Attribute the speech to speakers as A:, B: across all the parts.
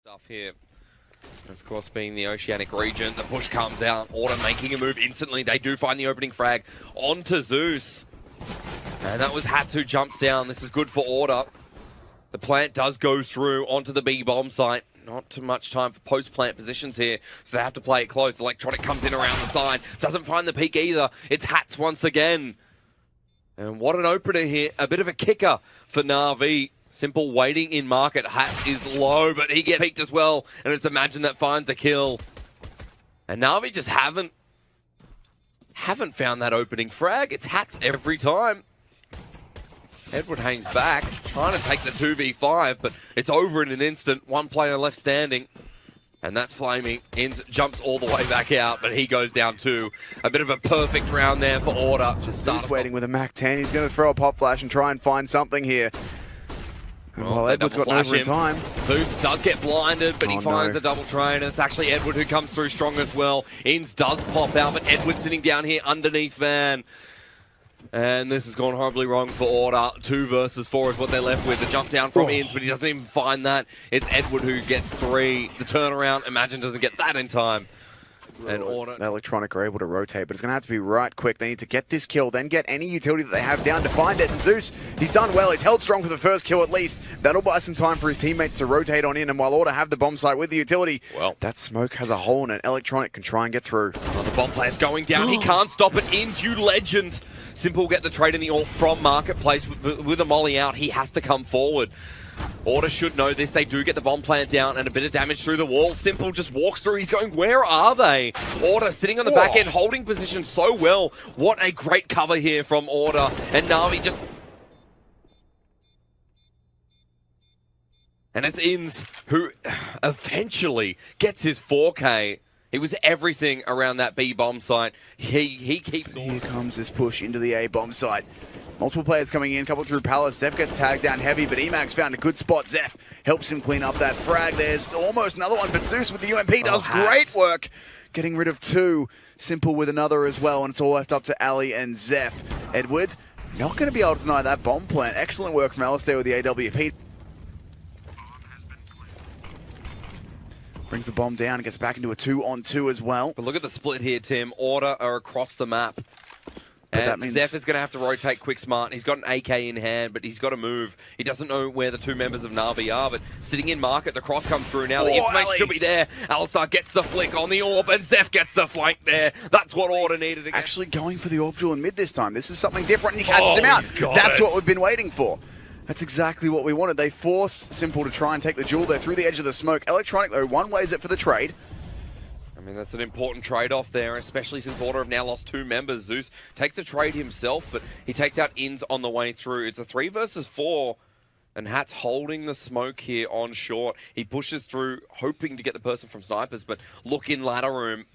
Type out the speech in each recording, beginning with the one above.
A: stuff here. Of course, being the Oceanic region, the push comes out. Order making a move instantly. They do find the opening frag onto Zeus. And that was Hats who jumps down. This is good for Order. The plant does go through onto the B bomb site. Not too much time for post-plant positions here, so they have to play it close. Electronic comes in around the side. Doesn't find the peak either. It's Hats once again. And what an opener here. A bit of a kicker for NaVi. Simple waiting in market. Hats is low, but he gets peaked as well. And it's Imagine that finds a kill. And NaVi just haven't found that opening frag. It's Hats every time. Edward hangs back, trying to take the 2v5, but it's over in an instant. One player left standing, and that's Flaming. Inns jumps all the way back out, but he goes down too. A bit of a perfect round there for Order. Just
B: Zeus waiting with a MAC-10. He's going to throw a pop flash and try and find something here. Well, Edward's got over in time.
A: Zeus does get blinded, but he finds a double train, and it's actually Edward who comes through strong as well. Inns does pop out, but Edward's sitting down here underneath Van. And this has gone horribly wrong for Order. 2 versus 4 is what they're left with. The jump down from Inns, but he doesn't even find that. It's Edward who gets 3. The turnaround, Imagine doesn't get that in time. And Order.
B: Electronic are able to rotate, but it's going to have to be right quick. They need to get this kill, then get any utility that they have down to find it. And Zeus, he's done well. He's held strong for the first kill at least. That'll buy some time for his teammates to rotate on in. And while Order have the bomb site with the utility, well, that smoke has a hole in it. Electronic can try and get through.
A: Oh, the bomb player's going down. He can't stop it. Inns, you legend. Simple get the trade in the AWP from Marketplace with a molly out. He has to come forward. Order should know this. They do get the bomb plant down and a bit of damage through the wall. Simple just walks through. He's going, where are they? Order sitting on the back end, holding position so well. What a great cover here from Order. And NaVi just... And it's Inns who eventually gets his 4K. He was everything around that B bomb site. He keeps on.
B: Here comes this push into the A bomb site. Multiple players coming in, couple through Palace. Zeph gets tagged down heavy, but Emax found a good spot. Zeph helps him clean up that frag. There's almost another one, but Zeus with the UMP does great work getting rid of 2. Simple with another as well, and it's all left up to Ali and Zeph. Edward not going to be able to deny that bomb plant. Excellent work from Alistair with the AWP. Brings the bomb down and gets back into a 2-on-2 as well.
A: But look at the split here, Tim. Order are across the map. And that means Zeph is going to have to rotate quick smart. He's got an AK in hand, but he's got to move. He doesn't know where the 2 members of NaVi are, but sitting in market, the cross comes through now. The information should be there. Alistar gets the flick on the AWP, and Zeph gets the flank there. That's what Order needed again.
B: Actually going for the AWP duel in mid this time. This is something different, and he catches him out. That's what we've been waiting for. That's exactly what we wanted. They force Simple to try and take the duel there through the edge of the smoke. Electronic, though, one-ways it for the trade.
A: I mean, that's an important trade-off there, especially since Order have now lost 2 members. Zeus takes a trade himself, but he takes out Inns on the way through. It's a 3 versus 4, and Hats holding the smoke here on short. He pushes through, hoping to get the person from snipers, but look in ladder room.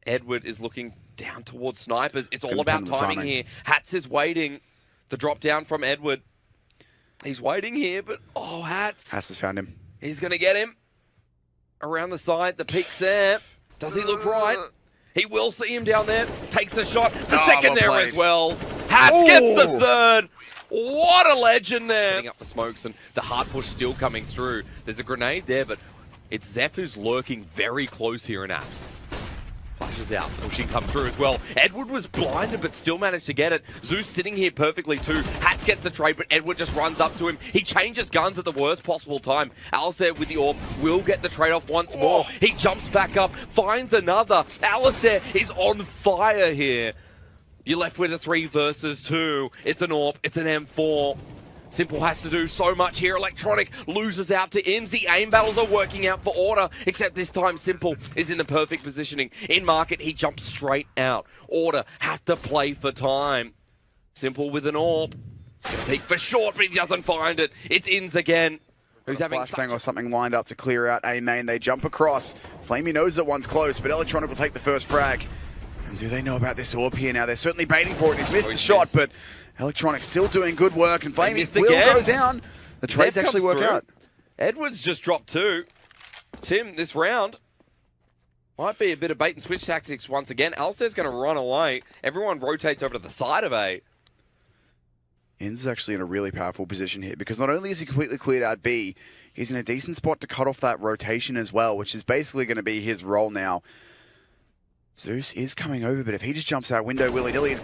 A: Edward is looking down towards snipers. It's all about timing here. Hats is waiting. The drop down from Edward. He's waiting here, but Hats.
B: Hats has found him.
A: He's going to get him. Around the side, the peak's there. Does he look right? He will see him down there. Takes a shot. The second there as well. Hats gets the 3rd. What a legend there. Setting up the smokes and the hard push still coming through. There's a grenade there, but it's Zeph who's lurking very close here in Apps. Flashes out, pushing come through as well. Edward was blinded, but still managed to get it. Zeus sitting here perfectly too. Hats gets the trade, but Edward just runs up to him. He changes guns at the worst possible time. Alistair with the AWP will get the trade off once more. He jumps back up, finds another. Alistair is on fire here. You're left with a 3 versus 2. It's an AWP, it's an M4. Simple has to do so much here. Electronic loses out to Inns. The aim battles are working out for Order, except this time Simple is in the perfect positioning. In market, he jumps straight out. Order have to play for time. Simple with an AWP. He's going to peek for short, but he doesn't find it. It's Inns again. Who's having
B: flashbang or something lined up to clear out A main. They jump across. Flamey knows that one's close, but Electronic will take the first frag. And do they know about this AWP here now? They're certainly baiting for it. He's missed the shot, but Electronic still doing good work, and Flamey will go down. The trades actually work out.
A: Edwards just dropped 2. Tim, this round might be a bit of bait and switch tactics once again. Alistair's going to run away. Everyone rotates over to the side of A.
B: Inz is actually in a really powerful position here because not only is he completely cleared out B, he's in a decent spot to cut off that rotation as well, which is basically going to be his role now. Zeus is coming over, but if he just jumps out window willy-nilly,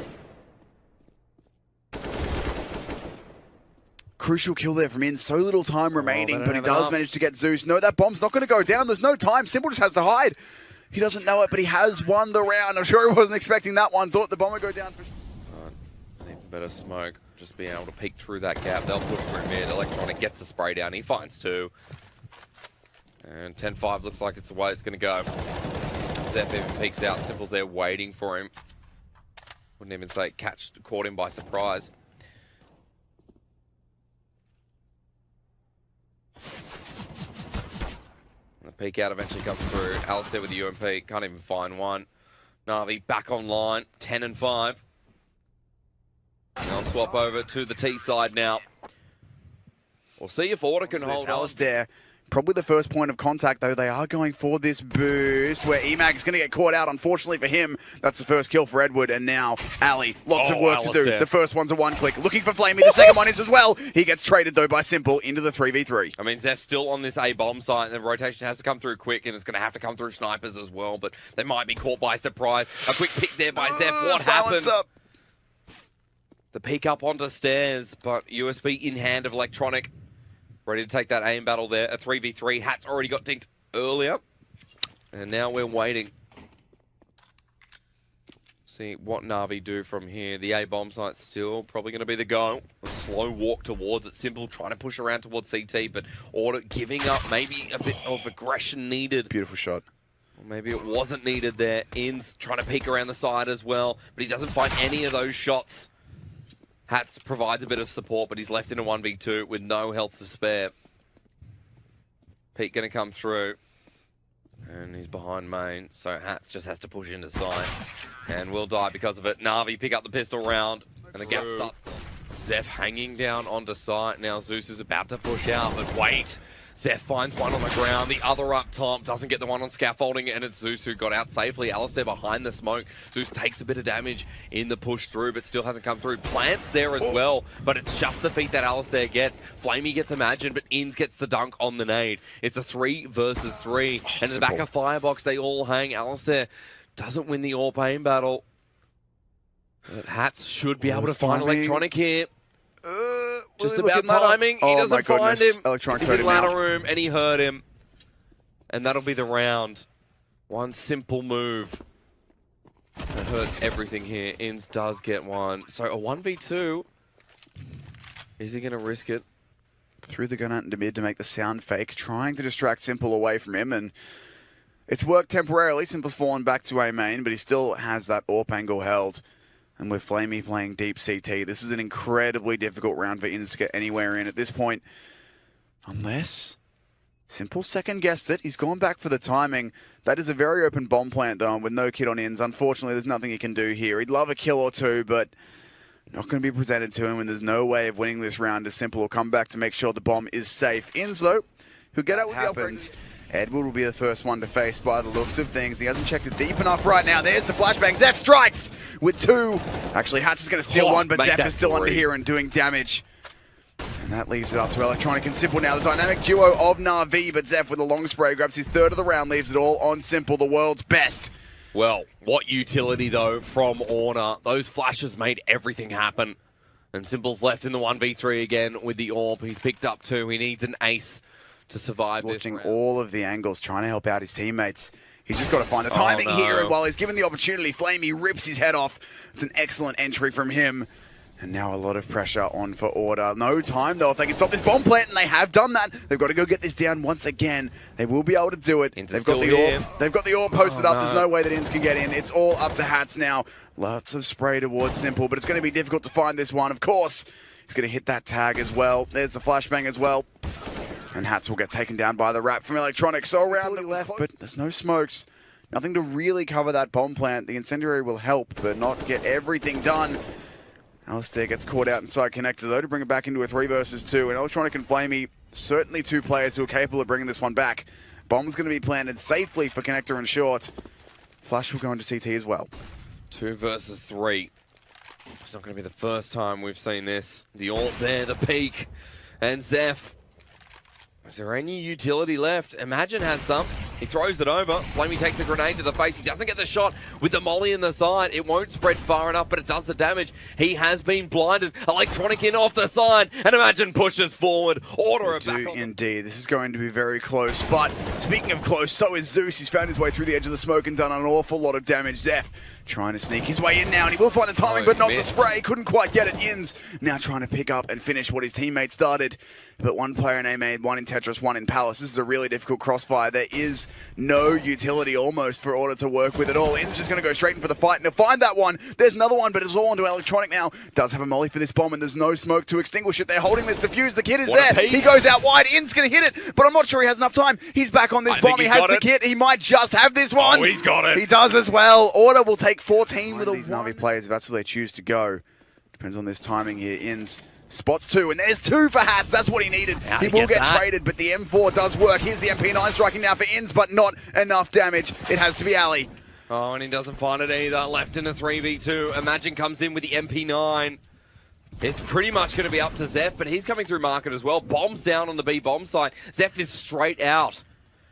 B: crucial kill there from Inz. So little time remaining, but he does manage to get Zeus. No, that bomb's not going to go down. There's no time. Simple just has to hide. He doesn't know it, but he has won the round. I'm sure he wasn't expecting that one. Thought the bomb would go down.
A: An even better smoke. Just being able to peek through that gap. They'll push through mid. Electronic gets the spray down. He finds two. And 10-5 looks like it's the way it's going to go. Zeph even peeks out. Simple's there waiting for him. Wouldn't even say caught him by surprise. The peek out eventually comes through. Alistair with the UMP. Can't even find one. NaVi back online. 10-5. They'll swap over to the T side now. We'll see if Order can hold on.
B: Alistair, probably the first point of contact, though. They are going for this boost where Emag is going to get caught out. Unfortunately for him, that's the first kill for Edward. And now, Ali, lots of work to do. The first one's a one-click. Looking for Flamey. The second one is as well. He gets traded, though, by Simple into the 3v3.
A: I mean, Zeph's still on this A-bomb site, and the rotation has to come through quick, and it's going to have to come through snipers as well, but they might be caught by surprise. A quick pick there by Zeph. What happens?
B: Up.
A: The peek up onto stairs, but USB in hand of Electronic. Ready to take that aim battle there. A 3v3. Hat's already got dinked earlier. And now we're waiting. See what NaVi do from here. The A-bomb site's still probably going to be the go. A slow walk towards it. Simple trying to push around towards CT, but Order giving up. Maybe a bit of aggression needed.
B: Beautiful shot.
A: Or maybe it wasn't needed there. Inz trying to peek around the side as well, but he doesn't find any of those shots. Hats provides a bit of support, but he's left in a 1v2 with no health to spare. Pete going to come through. And he's behind main, so Hats just has to push into side. And will die because of it. NaVi pick up the pistol round, and the gap starts. Zeph hanging down onto site. Now Zeus is about to push out, but wait. Zeph finds one on the ground, the other up top, doesn't get the one on scaffolding, and it's Zeus who got out safely. Alistair behind the smoke. Zeus takes a bit of damage in the push through, but still hasn't come through. Plants there as well, but it's just the feat that Alistair gets. Flamey gets Imagine, but Inz gets the dunk on the nade. It's a 3 versus 3, and in the back of Firebox, they all hang. Alistair doesn't win the AWP aim battle. But Hats should be able to find Electronic here. Just about timing. He doesn't find him.
B: Electronic
A: he's in ladder room, and he hurt him. And that'll be the round. One simple move that hurts everything here. Inz does get one. So a 1v2. Is he going to risk it?
B: Threw the gun out into mid to make the sound fake, trying to distract Simple away from him, and it's worked temporarily. Simple's fallen back to A main, but he still has that AWP angle held. And with Flamey playing deep CT, this is an incredibly difficult round for Inz to get anywhere in at this point. Unless Simple second-guessed it. He's gone back for the timing. That is a very open bomb plant, though, and with no kid on Inz. Unfortunately, there's nothing he can do here. He'd love a kill or two, but not going to be presented to him, and there's no way of winning this round as Simple will come back to make sure the bomb is safe. Inz, though, who'll get out with the happens. Edward will be the first one to face by the looks of things. He hasn't checked it deep enough right now. There's the flashbang. Zeph strikes with 2. Actually, Hats is going to steal one, but Zeph is still under here and doing damage. And that leaves it up to Electronic and Simple now. The dynamic duo of NaVi, but Zeph with a long spray grabs his 3rd of the round, leaves it all on Simple, the world's best.
A: Well, what utility, though, from Orna. Those flashes made everything happen. And Simple's left in the 1v3 again with the AWP. He's picked up 2. He needs an ace to survive this round.
B: Watching all of the angles, trying to help out his teammates. He's just got to find the timing here, and while he's given the opportunity, Flamey rips his head off. It's an excellent entry from him. And now a lot of pressure on for Order. No time, though. If they can stop this bomb plant, and they have done that, they've got to go get this down once again. They will be able to do it. They've got the AWP. They've got the AWP posted up. There's no way that Inz can get in. It's all up to Hats now. Lots of spray towards Simple, but it's going to be difficult to find this one. Of course, he's going to hit that tag as well. There's the flashbang as well. And Hats will get taken down by the wrap from Electronic. So around the left, but there's no smokes. Nothing to really cover that bomb plant. The incendiary will help, but not get everything done. Alistair gets caught out inside connector, though, to bring it back into a 3 versus 2. And Electronic and Flamey, certainly 2 players who are capable of bringing this one back. Bomb's going to be planted safely for connector and short. Flash will go into CT as well.
A: 2 versus 3. It's not going to be the first time we've seen this. The ult there, the peak, and Zeph. Is there any utility left? Imagine has some. He throws it over. FlamieTech takes a grenade to the face. He doesn't get the shot with the molly in the side. It won't spread far enough, but it does the damage. He has been blinded. Electronic in off the side, and Imagine pushes forward. Order it back on.
B: Indeed, this is going to be very close. But speaking of close, so is Zeus. He's found his way through the edge of the smoke and done an awful lot of damage. Zeph trying to sneak his way in now, and he will find the timing, but not the spray. Couldn't quite get it. Yins now trying to pick up and finish what his teammate started. But one player in A made, one in Tetris, one in Palace. This is a really difficult crossfire. There is no utility almost for Order to work with at all. Yins just going to go straight in for the fight, and to find that one, there's another one, but it's all onto Electronic now. Does have a molly for this bomb, and there's no smoke to extinguish it. They're holding this defuse. The kid is there. He goes out wide. Yins going to hit it, but I'm not sure he has enough time. He's back on this bomb. He has the kit. He might just have this one.
A: Oh, he's got it.
B: He does as well. Order will take 14 with these NaVi players if that's where they choose to go. Depends on this timing here. Yins spots 2, and there's 2 for Hats. That's what he needed. He will get traded, but the M4 does work. Here's the MP9 striking now for Yins, but not enough damage. It has to be Ali.
A: Oh, and he doesn't find it either. Left in a 3v2. Imagine comes in with the MP9. It's pretty much going to be up to Zeph, but he's coming through market as well. Bombs down on the B bomb site. Zeph is straight out.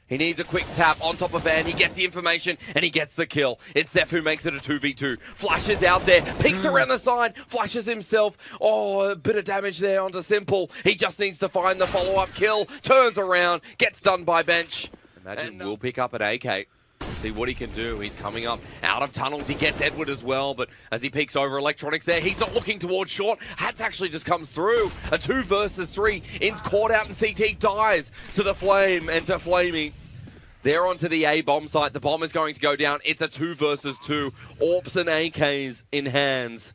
A: He needs a quick tap on top of Van. He gets the information, and he gets the kill. It's Zeph who makes it a 2v2. Flashes out there, peeks around the side, flashes himself. Oh, a bit of damage there onto Simple. He just needs to find the follow-up kill. Turns around, gets done by bench. Imagine will pick up at AK. See what he can do. He's coming up out of tunnels. He gets Edward as well, but as he peeks over Electronics there, he's not looking towards short. Hats actually just comes through. A 2 versus 3. In's caught out and CT dies to the Flame and to Flamey. They're onto the A bomb site. The bomb is going to go down. It's a 2 versus 2. AWPs and AKs in hands.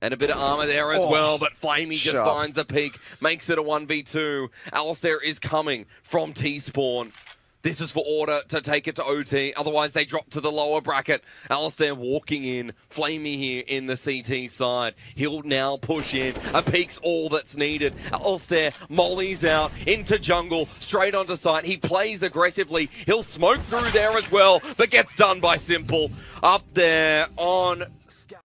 A: And a bit of armor there as well, but Flamey just finds a peak. Makes it a 1v2. Alistair is coming from T-Spawn. This is for Order to take it to OT. Otherwise, they drop to the lower bracket. Alistair walking in. Flamey here in the CT side. He'll now push in. A peek's all that's needed. Alistair mollies out into jungle, straight onto site. He plays aggressively. He'll smoke through there as well, but gets done by Simple. Up there on Scout.